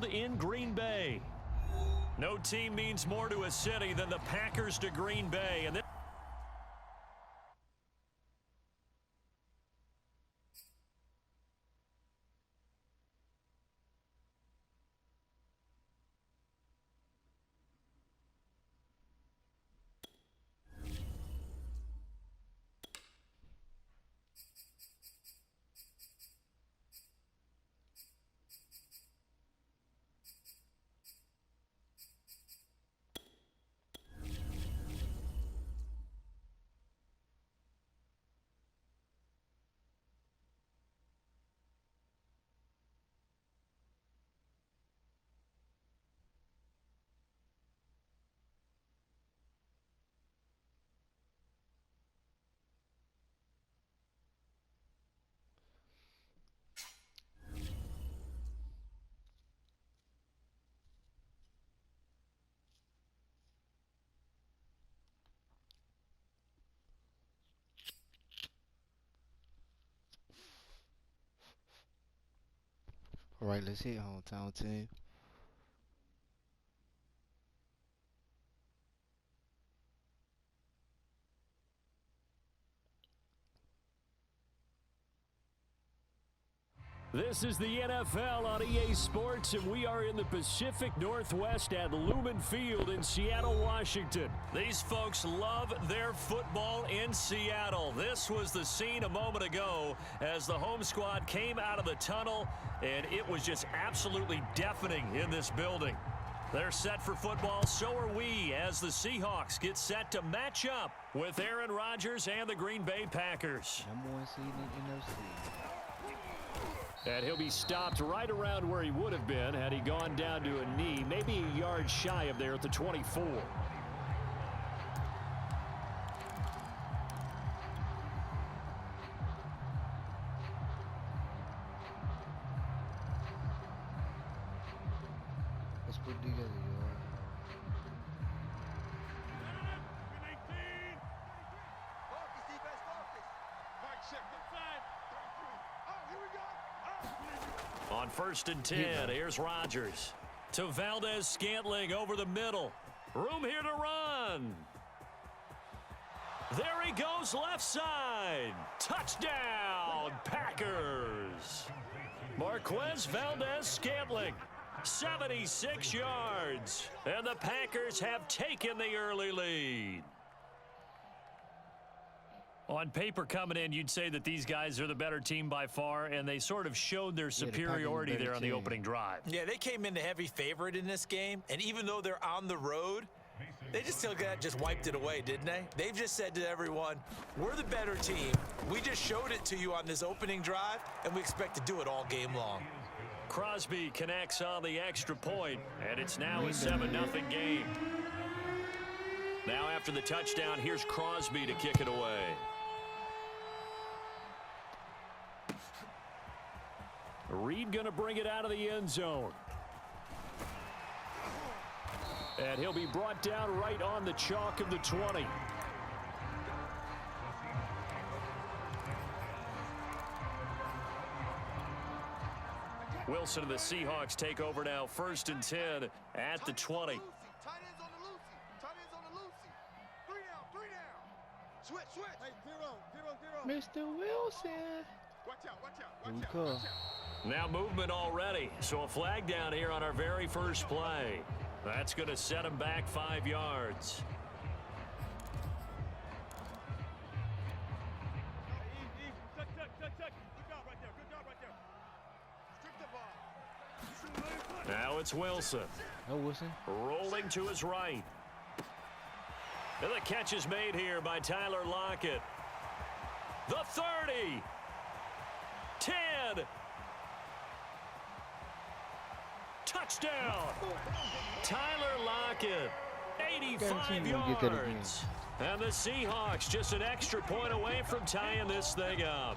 Field in Green Bay. No team means more to a city than the Packers to Green Bay. And All right, let's hit hometown team. this is the NFL on EA Sports, and we are in the Pacific Northwest at Lumen Field in Seattle, Washington. These folks love their football in Seattle. This was the scene a moment ago as the home squad came out of the tunnel, and it was just absolutely deafening in this building. They're set for football, so are we, as the Seahawks get set to match up with Aaron Rodgers and the Green Bay Packers. Number one seed in NFC. And he'll be stopped right around where he would have been had he gone down to a knee, maybe a yard shy of there at the 24. Let's put it together, y'all. On 1st and 10, here's Rodgers. To Valdez-Scantling over the middle. Room here to run. There he goes left side. Touchdown, Packers. Marquez Valdez-Scantling, 76 yards. And the Packers have taken the early lead. On paper coming in, you'd say that these guys are the better team by far, and they sort of showed their superiority there on the opening drive. Yeah, they came in the heavy favorite in this game, and even though they're on the road, they just wiped it away, didn't they? They've just said to everyone, we're the better team. We just showed it to you on this opening drive, and we expect to do it all game long. Crosby connects on the extra point, and it's now a 7-0 game. Now after the touchdown, here's Crosby to kick it away. Reed going to bring it out of the end zone. And he'll be brought down right on the chalk of the 20. Wilson and the Seahawks take over now, 1st and 10 at the 20. Mr. Wilson. Here we go. Now movement already, so a flag down here on our very first play. That's going to set him back 5 yards. Now it's Wilson. No, Wilson. Rolling to his right. And the catch is made here by Tyler Lockett. The 30. 10. Touchdown. Tyler Lockett. 85 yards. And the Seahawks just an extra point away from tying this thing up.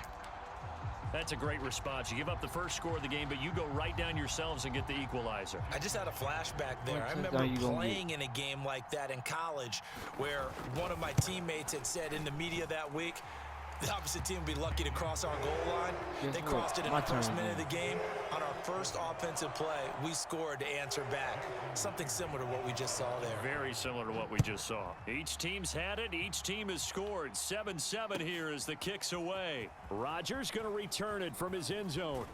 That's a great response. You give up the first score of the game, but you go right down yourselves and get the equalizer. I just had a flashback there. I remember playing in a game like that in college where one of my teammates had said in the media that week, The opposite team will be lucky to cross our goal line. Guess They what? crossed it in My the first turn, minute man. of the game. On our first offensive play, we scored to answer back. Something similar to what we just saw there. Very similar to what we just saw. Each team's had it. Each team has scored. 7-7 here as the kick's away. Rodgers going to return it from his end zone.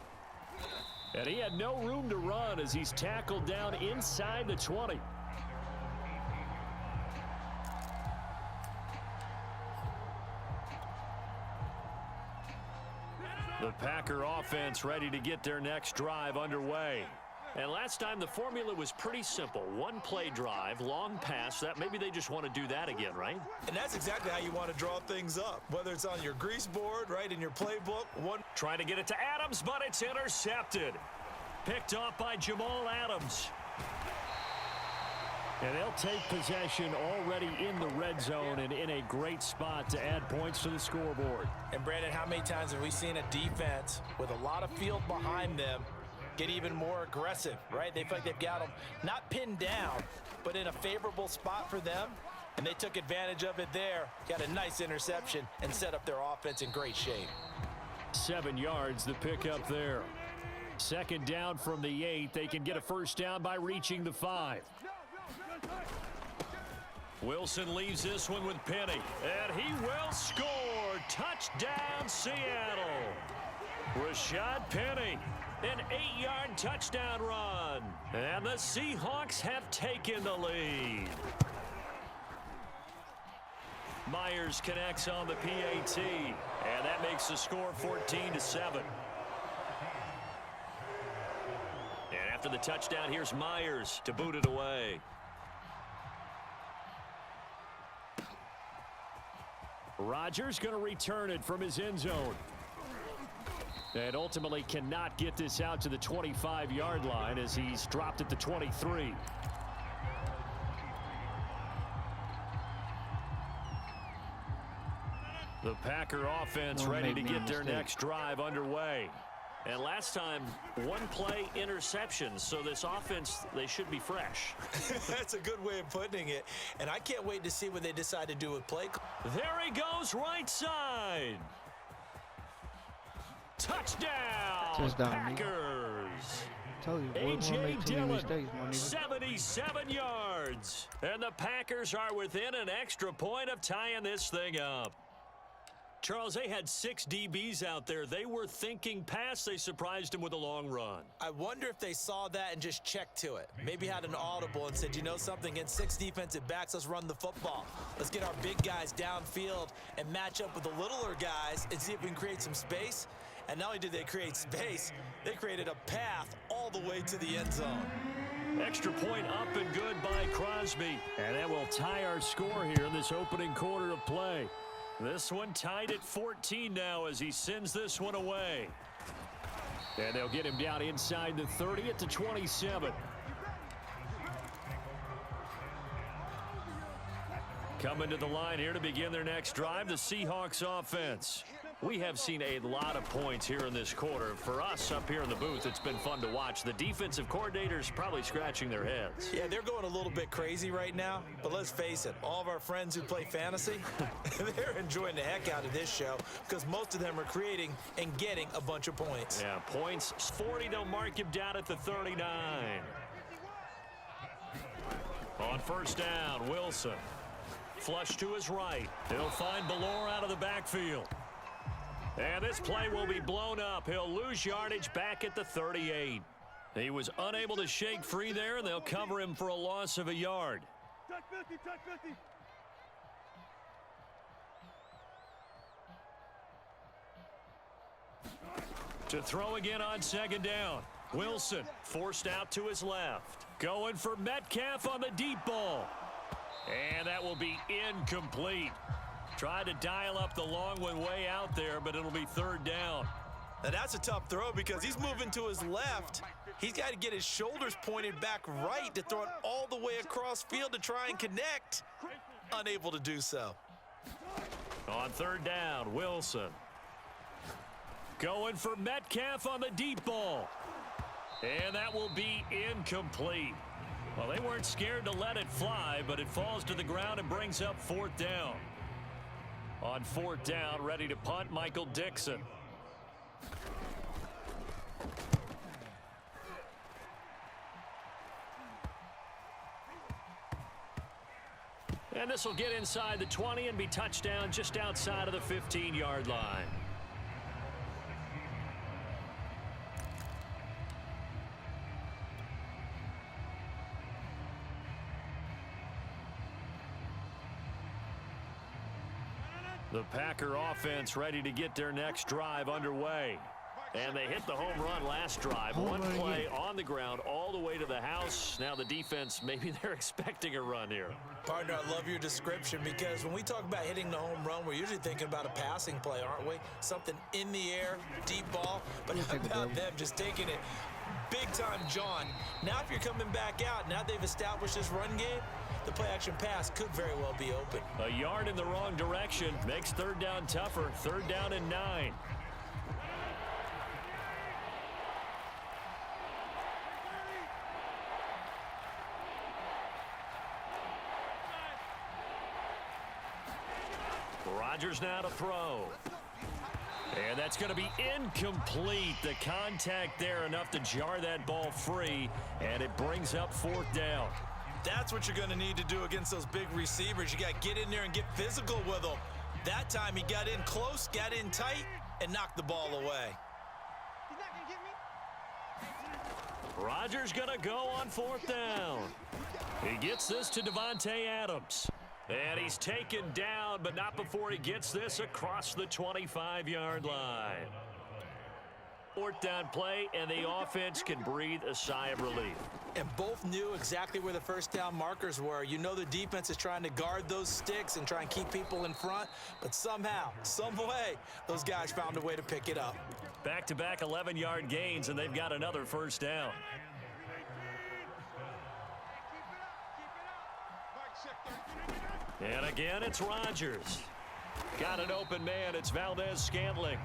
And he had no room to run as he's tackled down inside the 20. The Packer offense ready to get their next drive underway. And last time the formula was pretty simple. One play drive, long pass. That maybe they just want to do that again, right? And that's exactly how you want to draw things up. Whether it's on your grease board, right, in your playbook. Trying to get it to Adams, but it's intercepted. Picked off by Jamal Adams. And they'll take possession already in the red zone and in a great spot to add points to the scoreboard. And Brandon, how many times have we seen a defense with a lot of field behind them get even more aggressive, right? They feel like they've got them not pinned down, but in a favorable spot for them. And they took advantage of it there. Got a nice interception and set up their offense in great shape. 7 yards the pickup there. Second down from the 8. They can get a first down by reaching the 5. Wilson leaves this one with Penny, and he will score. Touchdown, Seattle. Rashad Penny, an 8-yard touchdown run, and the Seahawks have taken the lead. Myers connects on the PAT, and that makes the score 14-7. And after the touchdown, here's Myers to boot it away. Rodgers going to return it from his end zone. And ultimately cannot get this out to the 25-yard line as he's dropped at the 23. The Packer offense Don't ready to make me a get their mistake. next drive underway. And last time, one play interception. So this offense, they should be fresh. That's a good way of putting it. And I can't wait to see what they decide to do with play. There he goes, right side. Touchdown, Touchdown, nigga. Packers. Tell you, boy, we A.J. won't make too many Dillon, mistakes, my nigga. 77 yards. And the Packers are within an extra point of tying this thing up. Charles, they had 6 DBs out there. They were thinking pass. They surprised him with a long run. I wonder if they saw that and just checked to it. Maybe had an audible and said, you know something, against 6 defensive backs, let's run the football. Let's get our big guys downfield and match up with the littler guys and see if we can create some space. And not only did they create space, they created a path all the way to the end zone. Extra point up and good by Crosby. And that will tie our score here in this opening quarter of play. This one tied at 14 now as he sends this one away. And they'll get him down inside the 30 at the 27. Coming to the line here to begin their next drive, the Seahawks offense. We have seen a lot of points here in this quarter. For us up here in the booth, it's been fun to watch. The defensive coordinators probably scratching their heads. Yeah, they're going a little bit crazy right now, but let's face it, all of our friends who play fantasy, they're enjoying the heck out of this show because most of them are creating and getting a bunch of points. Yeah, points 40. They'll mark him down at the 39. On first down, Wilson. Flush to his right. He'll find Ballore out of the backfield. And this play will be blown up. He'll lose yardage back at the 38. He was unable to shake free there, and they'll cover him for a loss of a yard. To throw again on second down. Wilson forced out to his left. Going for Metcalf on the deep ball. And that will be incomplete. Tried to dial up the long one way out there, but it'll be third down. Now that's a tough throw because he's moving to his left. He's got to get his shoulders pointed back right to throw it all the way across field to try and connect. Unable to do so. On third down, Wilson. Going for Metcalf on the deep ball. And that will be incomplete. Well, they weren't scared to let it fly, but it falls to the ground and brings up fourth down. On 4th down, ready to punt, Michael Dixon. And this will get inside the 20 and be touchdown just outside of the 15-yard line. The Packer offense ready to get their next drive underway. And they hit the home run last drive. One play on the ground all the way to the house. Now the defense, maybe they're expecting a run here. Partner, I love your description because when we talk about hitting the home run, we're usually thinking about a passing play, aren't we? Something in the air, deep ball. But how about them just taking it big time, John? Now if you're coming back out, now they've established this run game, the play-action pass could very well be open. A yard in the wrong direction makes 3rd down tougher. 3rd down and 9. Rodgers now to throw. And that's going to be incomplete. The contact there enough to jar that ball free, and it brings up 4th down. That's what you're going to need to do against those big receivers. You got to get in there and get physical with them. That time he got in close, got in tight, and knocked the ball away. Rodgers going to go on 4th down. He gets this to Davante Adams. And he's taken down, but not before he gets this across the 25-yard line. 4th down play, and the offense can breathe a sigh of relief. And both knew exactly where the 1st down markers were. You know the defense is trying to guard those sticks and try and keep people in front, but somehow, some way, those guys found a way to pick it up. Back-to-back 11-yard gains, and they've got another 1st down. And again, it's Rodgers. Got an open man. It's Valdez-Scantling.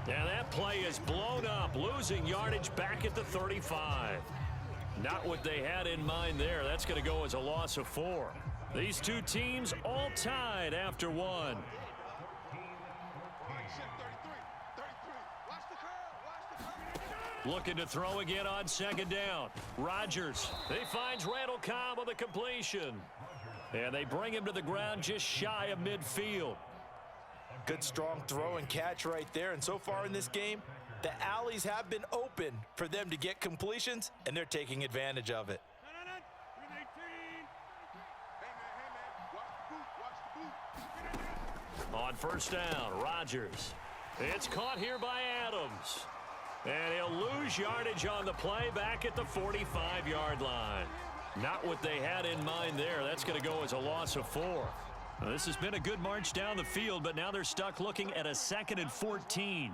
And that play is blown up, losing yardage back at the 35. Not what they had in mind there. That's going to go as a loss of 4. These two teams all tied after 1. Looking to throw again on 2nd down. Rodgers. He finds Randall Cobb on the completion. And they bring him to the ground just shy of midfield. Good strong throw and catch right there. And so far in this game, the alleys have been open for them to get completions, and they're taking advantage of it. On 1st down, Rodgers. It's caught here by Adams. And he'll lose yardage on the play back at the 45-yard line. Not what they had in mind there. That's going to go as a loss of 4. Now, this has been a good march down the field, but now they're stuck looking at a 2nd and 14.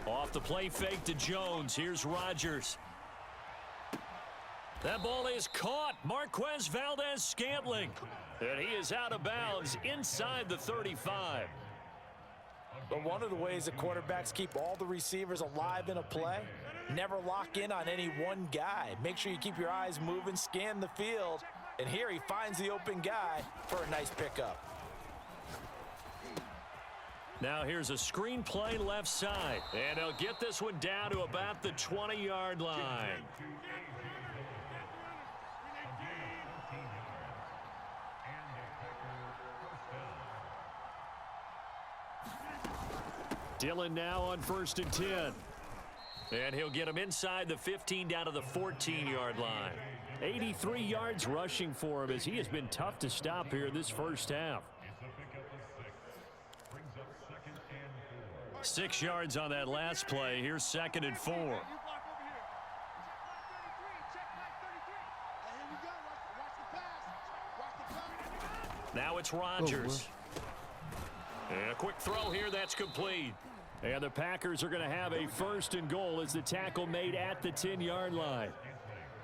Off the play fake to Jones. Here's Rodgers. That ball is caught. Marquez Valdez-Scantling. And he is out of bounds inside the 35. But one of the ways that quarterbacks keep all the receivers alive in a play, never lock in on any one guy. Make sure you keep your eyes moving, scan the field, and here he finds the open guy for a nice pickup. Now here's a screen play left side, and they'll get this one down to about the 20-yard line. Dillon now on 1st and 10. And he'll get him inside the 15 down to the 14-yard line. 83 yards rushing for him as he has been tough to stop here this first half. 6 yards on that last play. Here's 2nd and 4. Now it's Rodgers. And a quick throw here, that's complete. And the Packers are going to have a 1st and goal as the tackle made at the 10-yard line.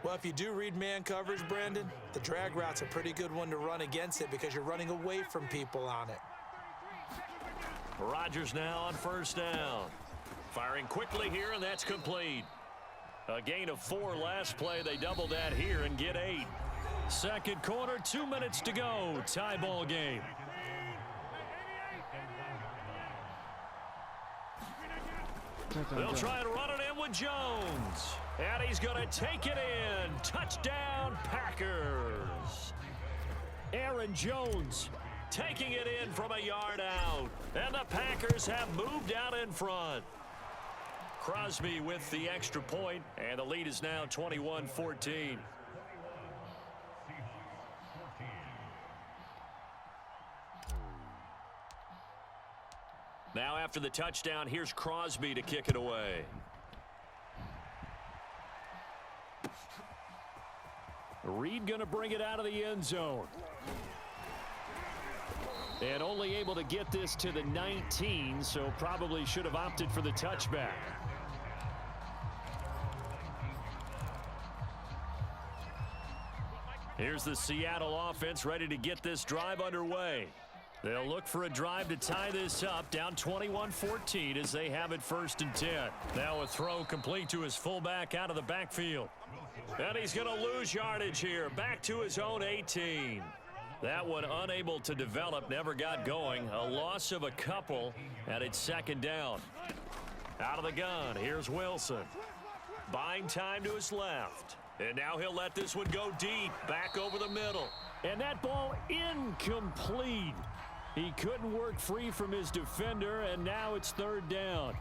Well, if you do read man coverage, Brandon, the drag route's a pretty good one to run against it because you're running away from people on it. Rodgers now on 1st down. Firing quickly here, and that's complete. A gain of 4 last play. They double that here and get 8. Second quarter, 2 minutes to go. Tie ball game. They'll try and run it in with Jones. And he's going to take it in. Touchdown, Packers. Aaron Jones taking it in from a yard out. And the Packers have moved out in front. Crosby with the extra point, and the lead is now 21-14. Now after the touchdown, here's Crosby to kick it away. Reed going to bring it out of the end zone. And only able to get this to the 19, so probably should have opted for the touchback. Here's the Seattle offense ready to get this drive underway. They'll look for a drive to tie this up, down 21-14 as they have it 1st and 10. Now a throw complete to his fullback out of the backfield. And he's going to lose yardage here, back to his own 18. That one unable to develop, never got going. A loss of a couple, and it's 2nd down. Out of the gun, here's Wilson. Buying time to his left. And now he'll let this one go deep, back over the middle. And that ball incomplete. He couldn't work free from his defender, and now it's 3rd down.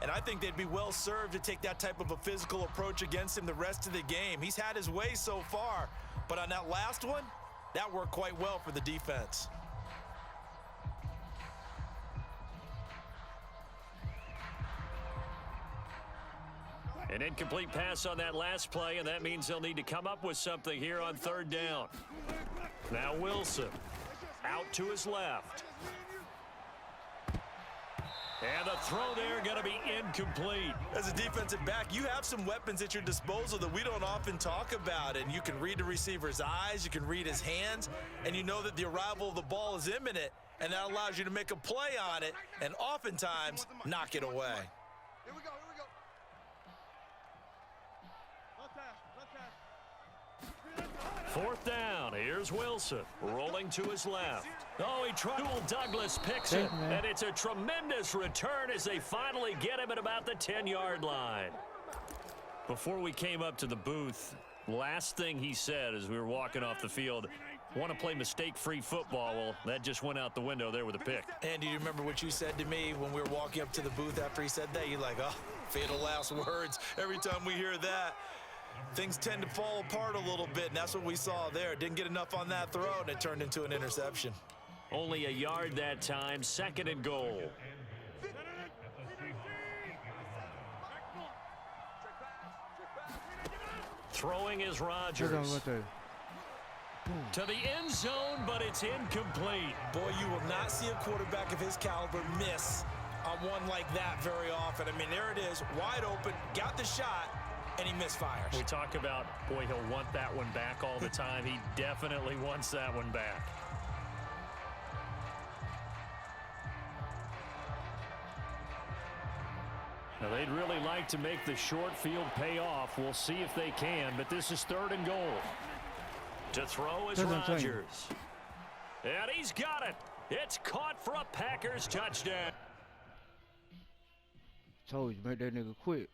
And I think they'd be well served to take that type of a physical approach against him the rest of the game. He's had his way so far, but on that last one, that worked quite well for the defense. An incomplete pass on that last play, and that means they'll need to come up with something here on 3rd down. Now Wilson out to his left. And the throw there going to be incomplete. As a defensive back, you have some weapons at your disposal that we don't often talk about. And you can read the receiver's eyes, you can read his hands, and you know that the arrival of the ball is imminent, and that allows you to make a play on it and oftentimes knock it away. Here we go. 4th down. Here's Wilson rolling to his left. Oh, he tried. Douglas picks it, and it's a tremendous return as they finally get him at about the 10-yard line. Before we came up to the booth, last thing he said as we were walking off the field, want to play mistake-free football. Well, that just went out the window there with a pick. Andy, do you remember what you said to me when we were walking up to the booth after he said that? You're like, oh, fatal last words. Every time we hear that, things tend to fall apart a little bit, and that's what we saw there. Didn't get enough on that throw, and it turned into an interception. Only a yard that time, 2nd and goal. Throwing is Rodgers. To the end zone, but it's incomplete. Boy, you will not see a quarterback of his caliber miss on one like that very often. I mean, there it is, wide open, got the shot, and he misfires. We talk about, boy, he'll want that one back all the time. He definitely wants that one back. Now, they'd really like to make the short field pay off. We'll see if they can, but this is 3rd and goal. To throw is Rodgers. And he's got it. It's caught for a Packers touchdown. Told you, make that nigga quit.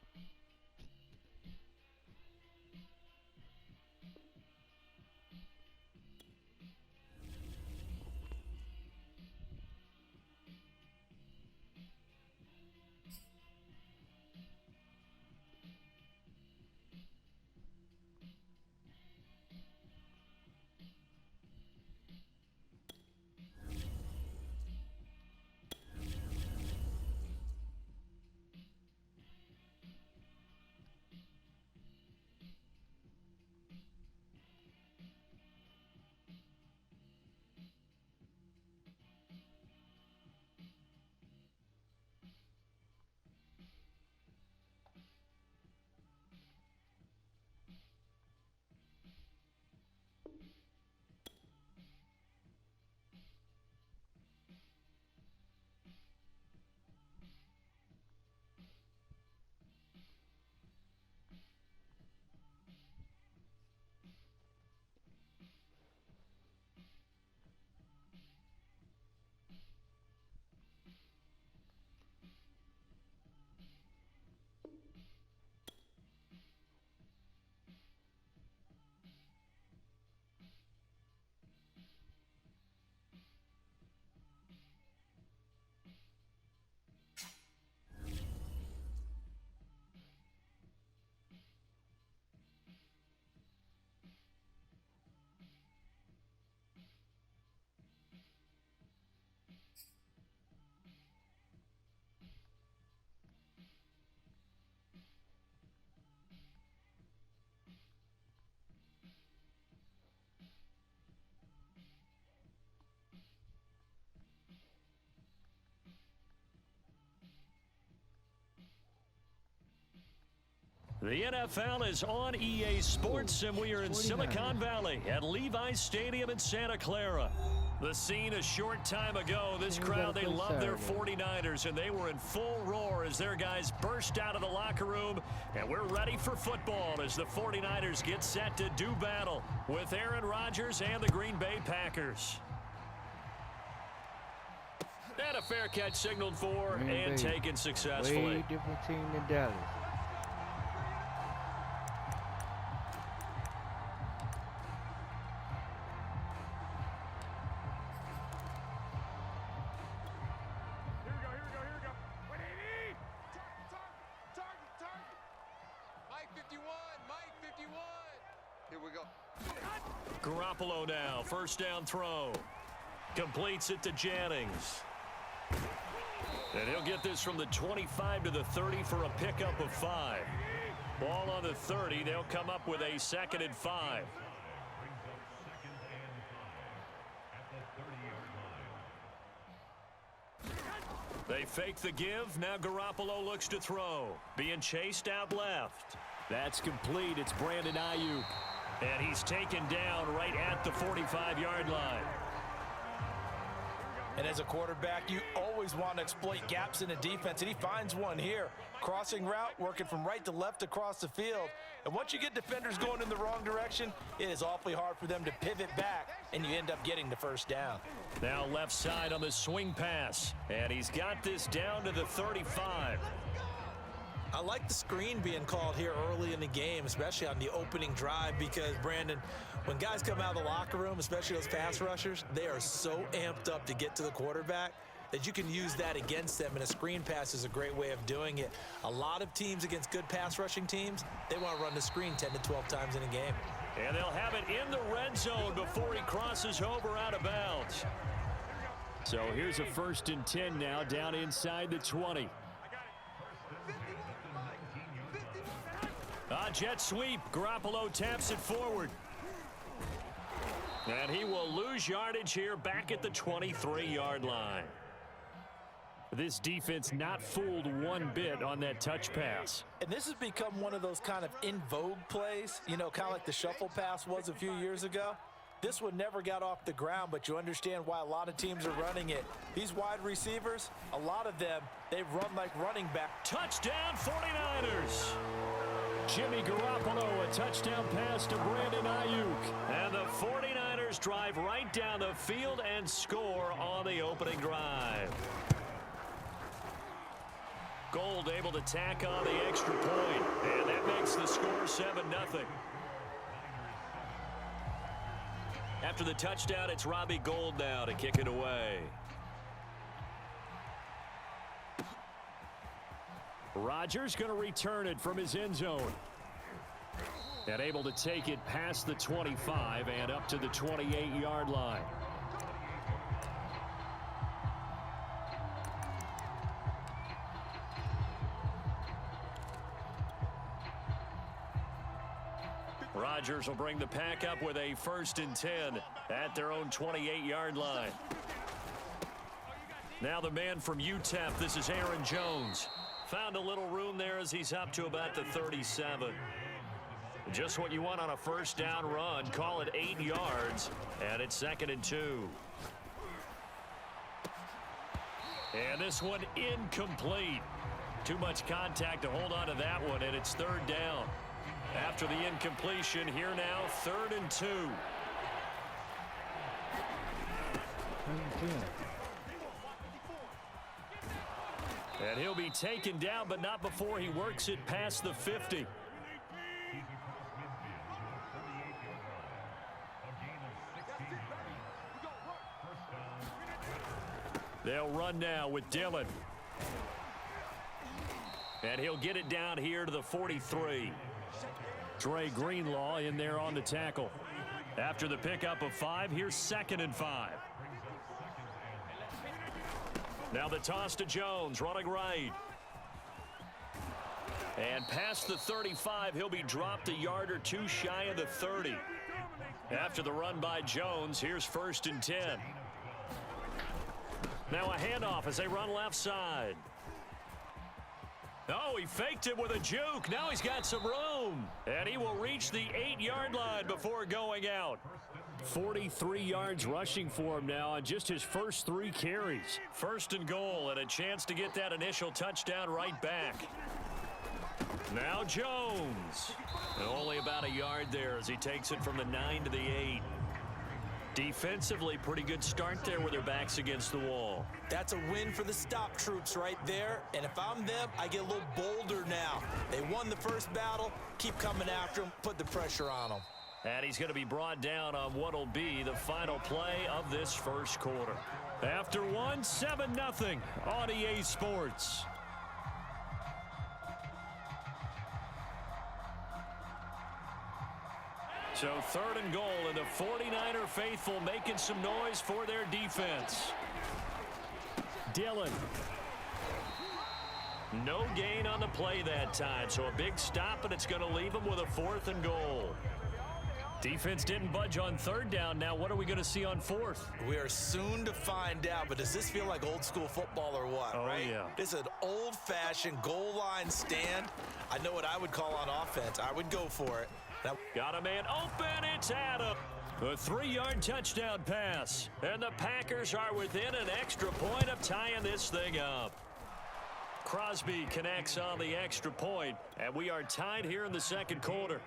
The NFL is on EA Sports, and we are in Silicon Valley at Levi's Stadium in Santa Clara. The scene a short time ago, this crowd, they love their 49ers, and they were in full roar as their guys burst out of the locker room, and we're ready for football as the 49ers get set to do battle with Aaron Rodgers and the Green Bay Packers. And a fair catch signaled for and taken successfully. Way different team than Dallas. Garoppolo now, first down throw. Completes it to Jennings. And he'll get this from the 25 to the 30 for a pickup of 5. Ball on the 30. They'll come up with a 2nd and 5. They fake the give. Now Garoppolo looks to throw. Being chased out left. That's complete. It's Brandon Ayuk. And he's taken down right at the 45-yard line. And as a quarterback, you always want to exploit gaps in a defense, and he finds one here. Crossing route, working from right to left across the field. And once you get defenders going in the wrong direction, it is awfully hard for them to pivot back, and you end up getting the first down. Now left side on the swing pass, and he's got this down to the 35. I like the screen being called here early in the game, especially on the opening drive, because, Brandon, when guys come out of the locker room, especially those pass rushers, they are so amped up to get to the quarterback that you can use that against them, and a screen pass is a great way of doing it. A lot of teams against good pass rushing teams, they want to run the screen 10 to 12 times in a game. And they'll have it in the red zone before he crosses over out of bounds. So here's a 1st and 10 now down inside the 20. Jet sweep. Garoppolo taps it forward. And he will lose yardage here back at the 23-yard line. This defense not fooled one bit on that touch pass. And this has become one of those kind of in vogue plays, you know, kind of like the shuffle pass was a few years ago. This one never got off the ground, but you understand why a lot of teams are running it. These wide receivers, a lot of them, they run like running back. Touchdown 49ers. Jimmy Garoppolo, a touchdown pass to Brandon Ayuk. And the 49ers drive right down the field and score on the opening drive. Gold able to tack on the extra point, and that makes the score 7-0. After the touchdown, it's Robbie Gould now to kick it away. Rodgers going to return it from his end zone. And able to take it past the 25 and up to the 28-yard line. Rodgers will bring the pack up with a 1st and 10 at their own 28-yard line. Now the man from UTEP, this is Aaron Jones. Found a little room there as he's up to about the 37. Just what you want on a first down run. Call it 8 yards, and it's 2nd and 2. And this one incomplete. Too much contact to hold on to that one, and it's 3rd down. After the incompletion, here now, 3rd and 2. And he'll be taken down, but not before he works it past the 50. They'll run now with Dillon. And he'll get it down here to the 43. Dre Greenlaw in there on the tackle. After the pickup of 5, here's 2nd and 5. Now the toss to Jones, running right. And past the 35, he'll be dropped a yard or two shy of the 30. After the run by Jones, here's 1st and 10. Now a handoff as they run left side. Oh, he faked it with a juke. Now he's got some room. And he will reach the 8-yard line before going out. 43 yards rushing for him now on just his first 3 carries. First and goal, and a chance to get that initial touchdown right back. Now Jones. And only about a yard there as he takes it from the 9 to the 8. Defensively, pretty good start there with their backs against the wall. That's a win for the stop troops right there. And if I'm them, I get a little bolder now. They won the first battle. Keep coming after them. Put the pressure on them. And he's going to be brought down on what will be the final play of this first quarter. After one, 7-0 on EA Sports. So 3rd and goal, and the 49er faithful making some noise for their defense. Dillon. No gain on the play that time, so a big stop, and it's going to leave them with a 4th and goal. Defense didn't budge on 3rd down. Now what are we going to see on 4th? We are soon to find out, but does this feel like old school football or what, right? Yeah. This is an old-fashioned goal line stand. I know what I would call on offense. I would go for it. Now, got a man open. It's Adam. A 3-yard touchdown pass. And the Packers are within an extra point of tying this thing up. Crosby connects on the extra point, and we are tied here in the 2nd quarter.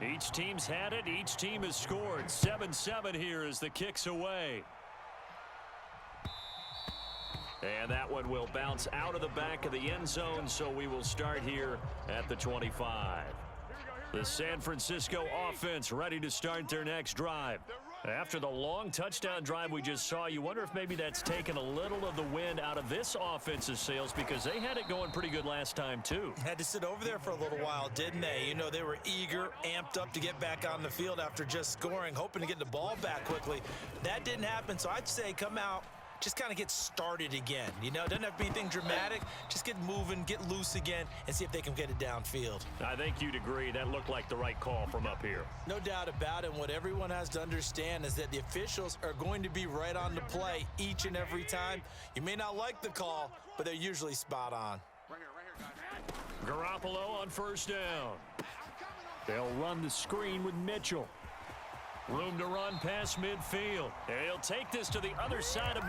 Each team's had it. Each team has scored. 7-7 here as the kick's away. And that one will bounce out of the back of the end zone, so we will start here at the 25. The San Francisco offense ready to start their next drive. After the long touchdown drive we just saw, you wonder if maybe that's taken a little of the wind out of this offense's sails, because they had it going pretty good last time too. Had to sit over there for a little while, didn't they? You know, they were eager, amped up to get back on the field after just scoring, hoping to get the ball back quickly. That didn't happen, so I'd say come out, just kind of get started again. You know, it doesn't have to be anything dramatic. Just get moving, get loose again, and see if they can get it downfield. I think you'd agree that looked like the right call from up here. No doubt about it. And what everyone has to understand is that the officials are going to be right on the play each and every time. You may not like the call, but they're usually spot on. Garoppolo on 1st down. They'll run the screen with Mitchell. Room to run past midfield. And he'll take this to the other side of